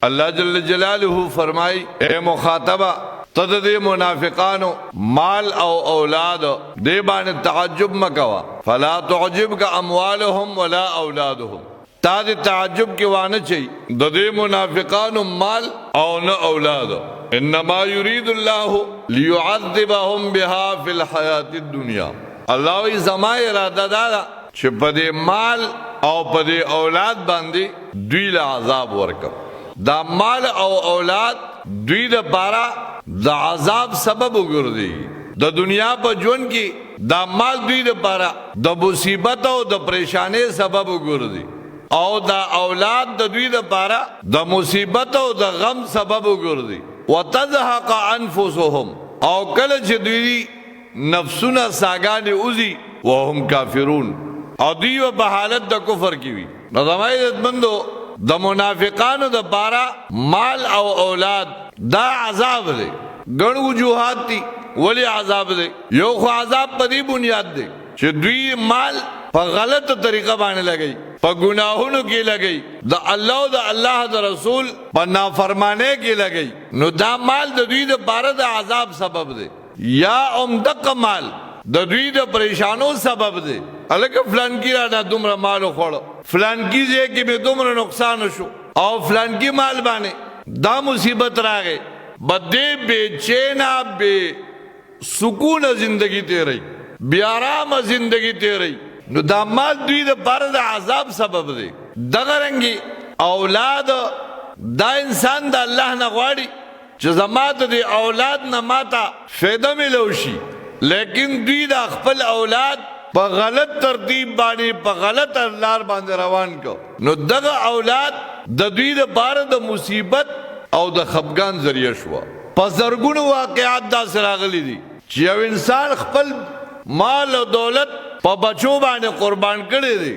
اللہ جل جلالہ فرمائی اے مخاطبہ تد دے منافقانو مال او اولاد دے بان تعجب مکوا فلا تعجب کا اموالهم ولا اولادهم تا دے تعجب کے وانا چاہی دے منافقانو مال او نا اولاد انما یرید اللہ لیعذبهم بها فی الحیات الدنیا اللہ وی زمائی ارادہ دادا چھ پدے مال او پدے اولاد باندے دوی لعذاب ورکم دا مال او اولاد دوی دا پارا دا عذاب سبب گردی دا دنیا پا جون کی دا مال دوی دا پارا دا مصیبت او دا پریشانے سبب گردی او دا اولاد دا دوی دا پارا دا مصیبت او دا غم سبب گردی وتزهق انفسهم او کلچ دوی نفسونا ساگان اوزی وهم کافرون او دوی و بحالت دا کفر کیوی نظامی دتمندو دا منافقانو دا پارا مال او اولاد دا عذاب دے گن وجوہات تی ولی عذاب دے یو خو عذاب پا دی بنیاد دے چھ دوی مال پا غلط طریقہ بانے لگئی پا گناہونو کی لگئی دا اللہ دا اللہ دا رسول پا نافرمانے کی لگئی نو دا مال دا دوی دا پارا دا عذاب سبب دے یا امدق مال دا دوی دا پریشانو سبب دے الکہ فلان کی رانا دمرا مالو خوڑو فلان کی زی کی میں دمرا نقصان شو او فلان کی مال بانے دا مصیبت را گئے بدے بے چینا بے سکون زندگی تے رہی بے آرام زندگی تے رہی نو دا مال دوی دا پار دا عذاب سبب دے دغرنگی اولاد دا انسان دا اللہ نغواری چھ زمات دے اولاد نماتا فیدہ ملوشی لیکن دوی دا اخپل اولاد پا غلط ترتیب بانے پا غلط لار باندے روان کو نو دغا اولاد دا دوی دا بار دا مصیبت او دا خفگان ذریعہ شوا پا زرگون واقعات دا سراغلی دی چی او انسان خپل مال و دولت پا بچو بانے قربان کرے دی